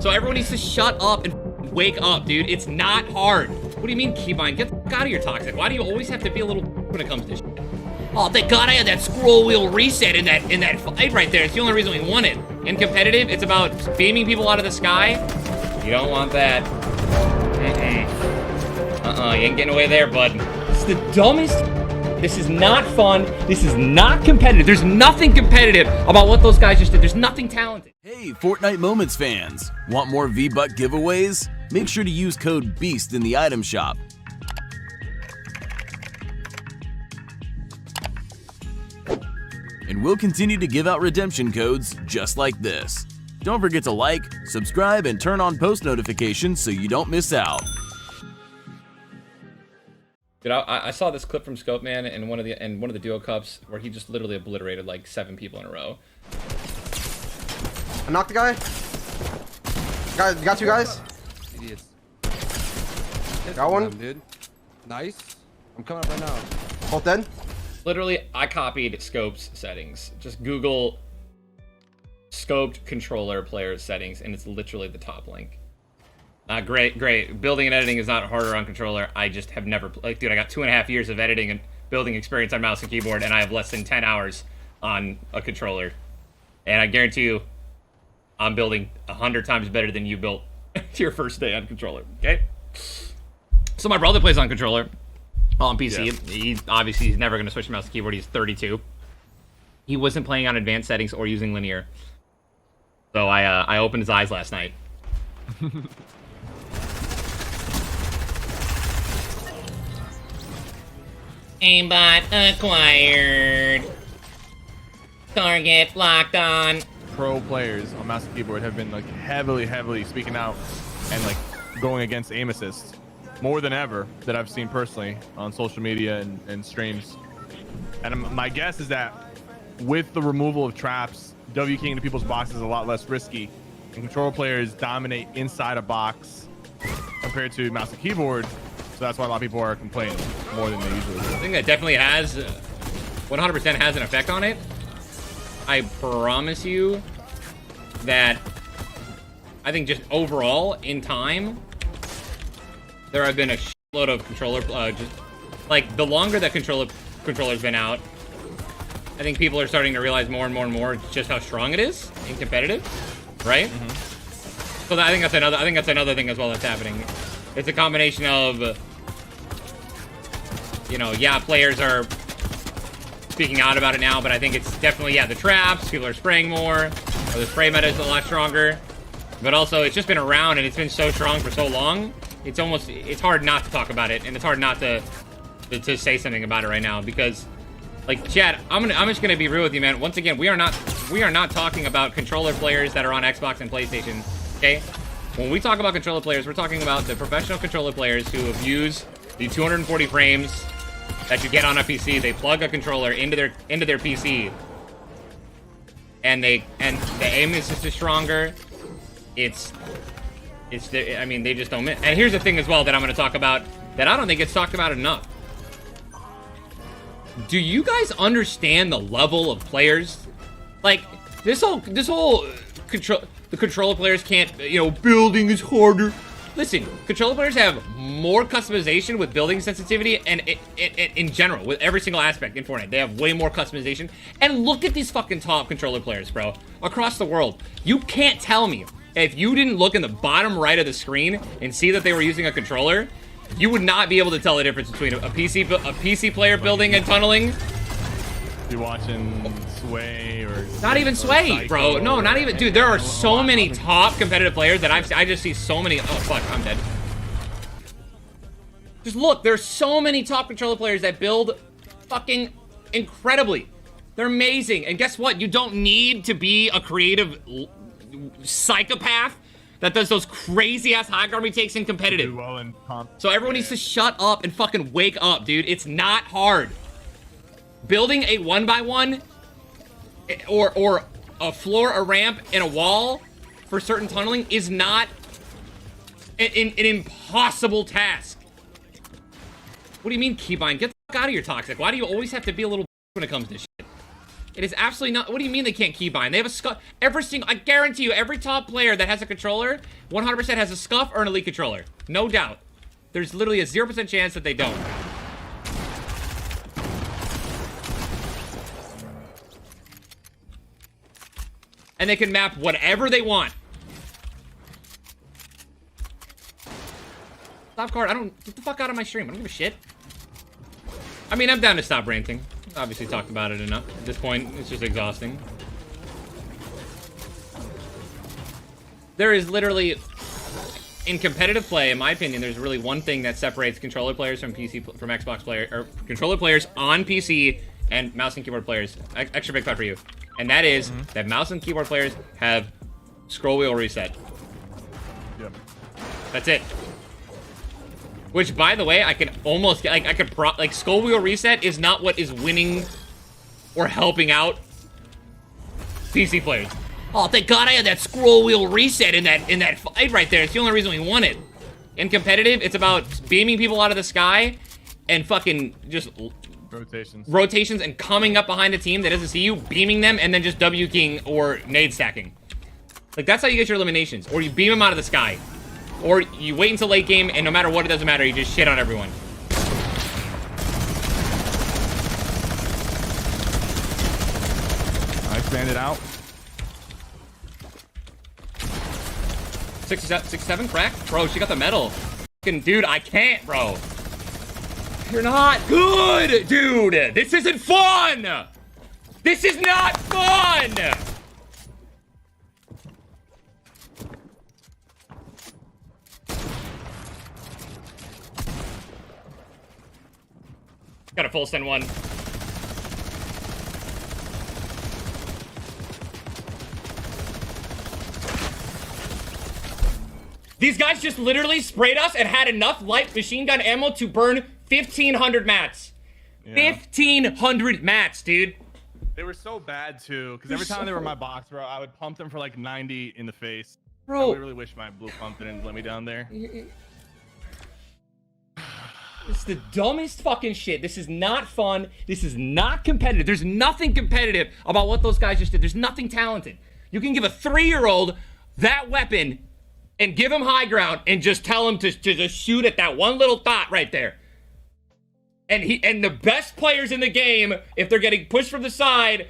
So everyone needs to shut up and wake up, dude. It's not hard. What do you mean, Keybind? Get the fuck out of here, Toxic. Why do you always have to be a little when it comes to this shit? Oh, thank God I had that scroll wheel reset in that fight right there. It's the only reason we won it. In competitive, it's about beaming people out of the sky. You don't want that. You ain't getting away there, bud. It's the dumbest. This is not fun. This is not competitive. There's nothing competitive about what those guys just did. There's nothing talented. Hey, Fortnite Moments fans. Want more V-Buck giveaways? Make sure to use code BEAST in the item shop. And we'll continue to give out redemption codes just like this. Don't forget to like, subscribe, and turn on post notifications so you don't miss out. Dude, I saw this clip from Scope Man in one of the duo cups where he just literally obliterated like 7 people in a row. I knocked the guy. Got 2 guys. Idiots. Got one. Dude. Nice. I'm coming up right now. Both dead. Literally, I copied Scope's settings. Just Google scoped controller player settings, and it's literally the top link. Great. Building and editing is not harder on controller. I just have never, like, dude, I got 2.5 years of editing and building experience on mouse and keyboard, and I have less than 10 hours on a controller. And I guarantee you, I'm building 100 times better than you built your first day on controller, okay? So my brother plays on controller, on PC. Yeah. He's never going to switch to mouse and keyboard. He's 32. He wasn't playing on advanced settings or using linear. So I opened his eyes last night. Aimbot acquired. Target locked on. Pro players on mouse and keyboard have been like heavily speaking out and like going against aim assist more than ever that I've seen personally on social media and streams. And my guess is that with the removal of traps, W keying into people's boxes is a lot less risky, and controller players dominate inside a box compared to mouse and keyboard. So that's why a lot of people are complaining more than they usually do. I think that definitely has, 100% has an effect on it. I promise you that I think just overall in time, there have been a shitload of controller, just like the longer that controller's been out, I think people are starting to realize more and more just how strong it is in competitive, right? Mm-hmm. So I think that's another thing as well that's happening. It's a combination of, you know, yeah, players are speaking out about it now, but I think it's definitely, yeah, the traps, people are spraying more, or the spray meta is a lot stronger, but also it's just been around and it's been so strong for so long, it's hard not to talk about it, and it's hard not to say something about it right now, because, like, Chad, I'm just gonna be real with you, man. Once again, we are not talking about controller players that are on Xbox and PlayStation, okay? When we talk about controller players, we're talking about the professional controller players who abuse the 240 frames that you get on a PC. They plug a controller into their PC, and the aim is just stronger. I mean, they just don't miss. And here's the thing as well that I'm going to talk about that I don't think it's talked about enough. Do you guys understand the level of players? Like, this whole control. The controller players can't, you know, building is harder. Listen, controller players have more customization with building sensitivity and in general, with every single aspect in Fortnite. They have way more customization. And look at these fucking top controller players, bro. Across the world. You can't tell me, if you didn't look in the bottom right of the screen and see that they were using a controller, you would not be able to tell the difference between a PC player building and tunneling. You're watching Sway or not even Sway, bro. No, not even, dude. There are so many top competitive players that I just see so many. Oh fuck, I'm dead. Just look, there's so many top controller players that build fucking incredibly. They're amazing, and guess what? You don't need to be a creative psychopath that does those crazy ass high ground retakes in competitive. So everyone needs to shut up and fucking wake up, dude. It's not hard. Building a 1x1 or a floor, a ramp, and a wall for certain tunneling is not an impossible task. What do you mean, Keybind? Get the fuck out of here, Toxic. Why do you always have to be a little when it comes to shit? It is absolutely not. What do you mean they can't keybind? They have a scuff. Every single, I guarantee you, every top player that has a controller, 100% has a scuff or an elite controller. No doubt. There's literally a 0% chance that they don't. And they can map whatever they want. Stop card. I don't. Get the fuck out of my stream. I don't give a shit. I mean, I'm down to stop ranting. Obviously talked about it enough. At this point, it's just exhausting. There is literally, in competitive play, in my opinion, there's really one thing that separates controller players from Xbox players, or controller players on PC and mouse and keyboard players. Extra big thought for you. And that is that mouse and keyboard players have scroll wheel reset. Yep. That's it. Which, by the way, I can almost get, like, scroll wheel reset is not what is winning or helping out PC players. Oh, thank God I had that scroll wheel reset in that fight right there. It's the only reason we won it. In competitive, it's about beaming people out of the sky and fucking just rotations and coming up behind a team that doesn't see you, beaming them, and then just W keying or nade stacking. Like, that's how you get your eliminations. Or you beam them out of the sky. Or you wait until late game, and no matter what, it doesn't matter. You just shit on everyone. I expanded out. 67 crack? Bro, she got the medal. Fucking dude, I can't, bro. You're not good, dude. This isn't fun. This is not fun. Got a full stun one. These guys just literally sprayed us and had enough light machine gun ammo to burn 1,500 mats. Yeah. 1,500 mats, dude. They were so bad, too, because every time they were in my box, bro, I would pump them for like 90 in the face. Bro. I really wish my blue pump didn't let me down there. It's the dumbest fucking shit. This is not fun. This is not competitive. There's nothing competitive about what those guys just did. There's nothing talented. You can give a 3-year-old that weapon and give him high ground and just tell him to just shoot at that one little dot right there. And the best players in the game, if they're getting pushed from the side,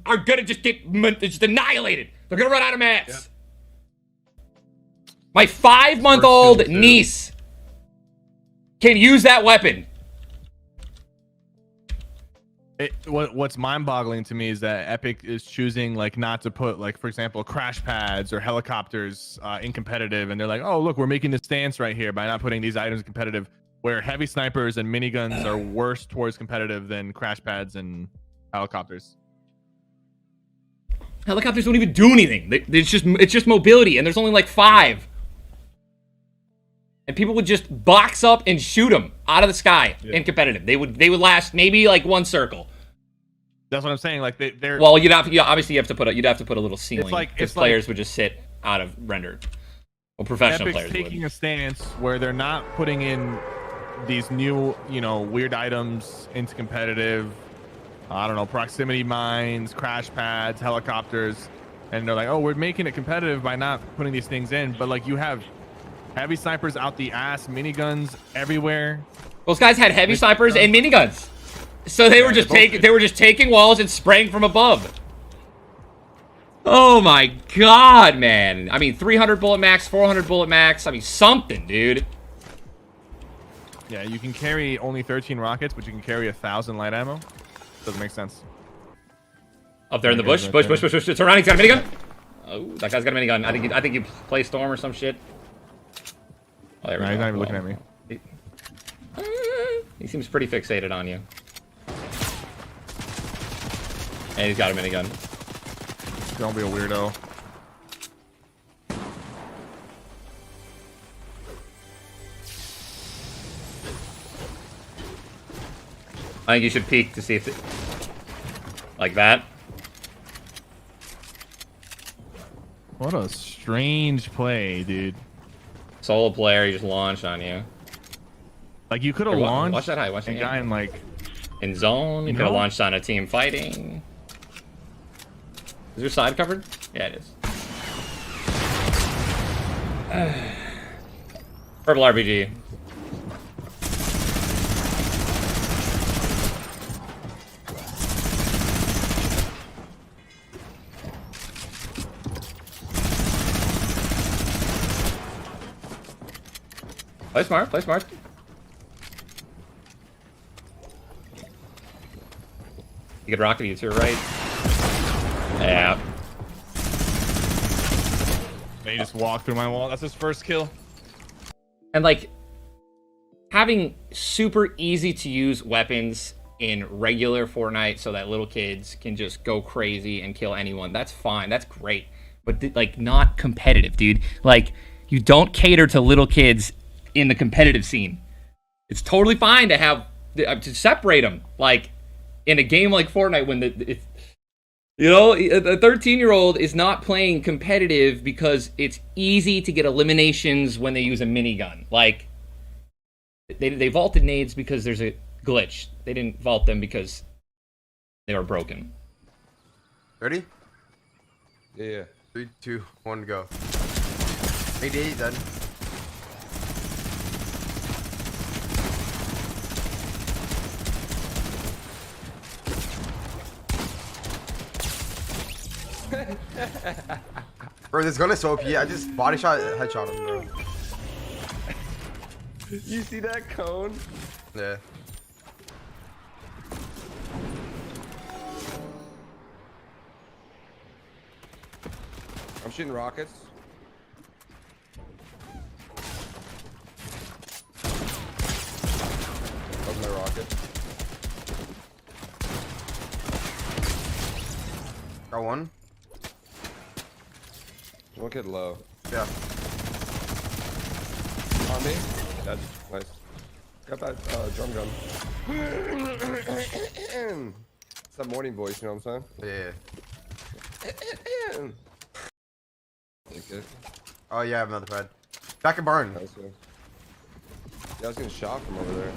are gonna just get just annihilated. They're gonna run out of mats. Yep. My 5-month-old niece can use that weapon. What's mind-boggling to me is that Epic is choosing like not to put, like, for example, crash pads or helicopters in competitive, and they're like, oh look, we're making this stance right here by not putting these items in competitive, where heavy snipers and miniguns are worse towards competitive than crash pads and helicopters. Helicopters don't even do anything. It's just mobility, and there's only like 5. And people would just box up and shoot them out of the sky in competitive. They would last maybe like 1 circle. That's what I'm saying. Like they're well, obviously you'd have to put a little ceiling. Because players would just sit out of render. Well, professional Epic's players taking would. a stance where they're not putting in these new, weird items into competitive. I don't know, proximity mines, crash pads, helicopters, and they're like, oh, we're making it competitive by not putting these things in. But like, you have heavy snipers out the ass, miniguns everywhere. Those guys had heavy snipers and miniguns, so they were just taking walls and spraying from above. Oh my god, man! I mean, 300 bullet max, 400 bullet max. I mean, something, dude. Yeah, you can carry only 13 rockets, but you can carry 1,000 light ammo. Doesn't make sense. Up there in the bush, bush. Surrounding, he's got a minigun. Oh, that guy's got a minigun. I think you play Storm or some shit. Oh, there we go. He's not even looking at me. He seems pretty fixated on you. And he's got a minigun. Don't be a weirdo. I think you should peek to see if it... Like that. What a strange play, dude. Solo player, he just launched on you. Like, you could have launched watch that high, watch that guy in, like... In zone, you could have launched on a team fighting. Is your side covered? Yeah, it is. Purple RPG. Play smart, play smart. You could rocket you to your right. Yeah. They just walked through my wall. That's his first kill. And like having super easy to use weapons in regular Fortnite so that little kids can just go crazy and kill anyone. That's fine. That's great. But like not competitive, dude. Like you don't cater to little kids in the competitive scene. It's totally fine to have to separate them. Like in a game like Fortnite when a 13-year-old is not playing competitive because it's easy to get eliminations when they use a minigun. Like they vaulted nades because there's a glitch. They didn't vault them because they were broken. Ready? Yeah. 3, 2, 1, go. 88 then. Bro, this gun is so OP. I just body shot, headshot him, bro. You see that cone? Yeah. I'm shooting rockets. That was my rocket. Got one. One kid low. Yeah. On me. Dead. Nice. Got that drum gun. It's that morning voice, you know what I'm Yeah. saying? Okay. Oh yeah, I have another pad. Back in barn. Nice one. Yeah, I was getting shot from over there.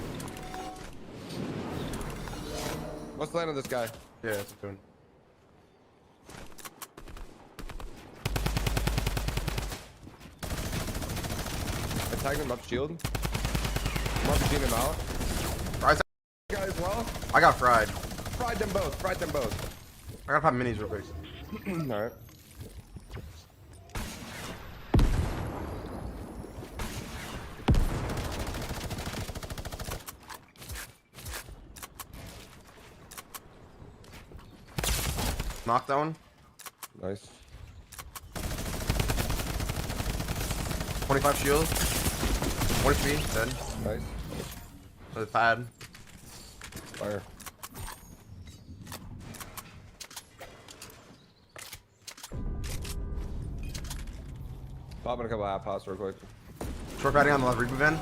Let's land on this guy. Yeah, that's a tune. I tagged him up shield. I'm RPGing him out. Right, Guy as well. I got fried. Fried them both. Fried them both. I gotta pop minis real quick. Alright. Knockdown. Nice. 25 shield. 1 HP. Dead. Nice. Another pad. Fire. Popping a couple half pots real quick. Short padding on the left reboot van.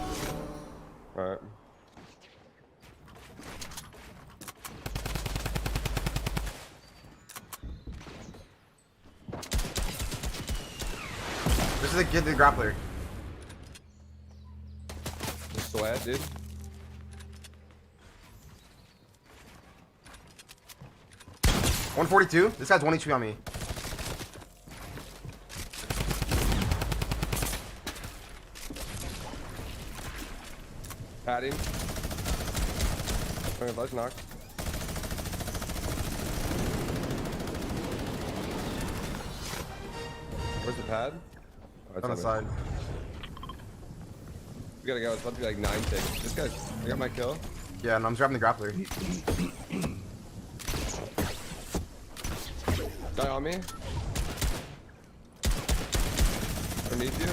Alright. This is the kid, the grappler. Sweat, dude. $142. This guy's 1 HP on me. Padding. Okay, let's knock. Where's the pad? Oh, it's On the side. We gotta go. It's about to be like 9 ticks. This guy, I got my kill. Yeah, and I'm just grabbing the grappler. Guy on me. Underneath you.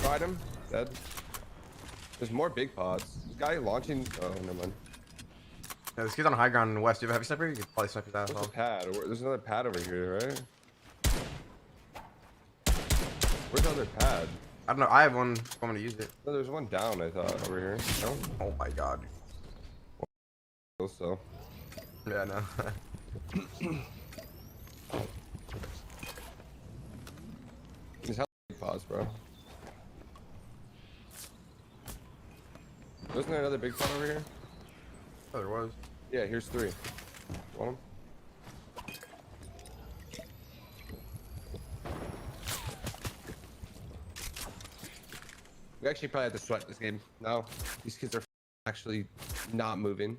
Tried him. Dead. There's more big pods. This guy launching. Oh, never mind. Yeah, this kid's on high ground in the west. Do you have a heavy sniper? You could probably snipe his ass What's off. the pad? There's another pad over here, right? Where's the other pad? I don't know. I have one. I'm gonna use it. No, there's one down, I thought, over here. No? Oh my god. So. Yeah, no. These hell big pods, bro. Wasn't there another big pod over here? Oh, there was. Yeah, here's 3. Want them? We actually probably have to sweat this game. No, these kids are actually not moving.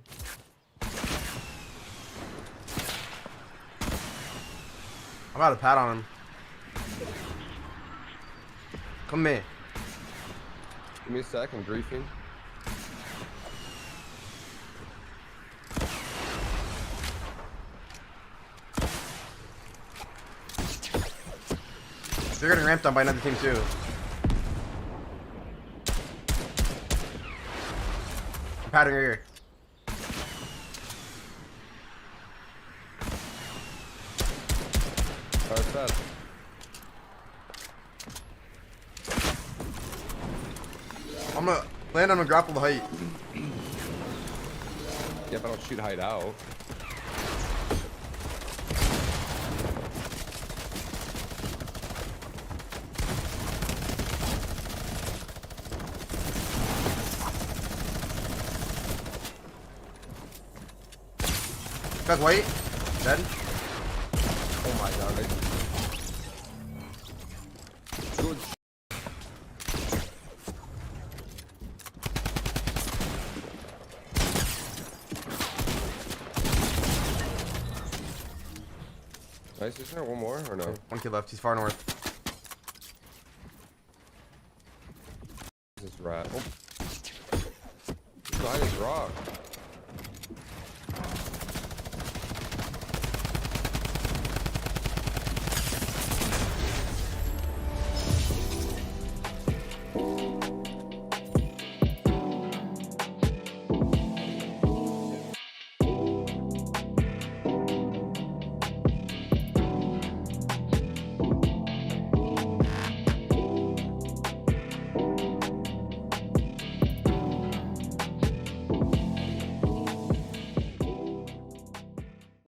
I'm out of pad on him. Come here. Give me a sec, I'm griefing. They're getting ramped on by another team too. I'm padding right here. Alright, that. I'm gonna land on him and grapple the height. Yeah, if I don't shoot height out. Guys, wait. Dead. Oh my god. Good. Nice, isn't there one more or no? One kid left. He's far north. This rat. Oh. Behind this rock.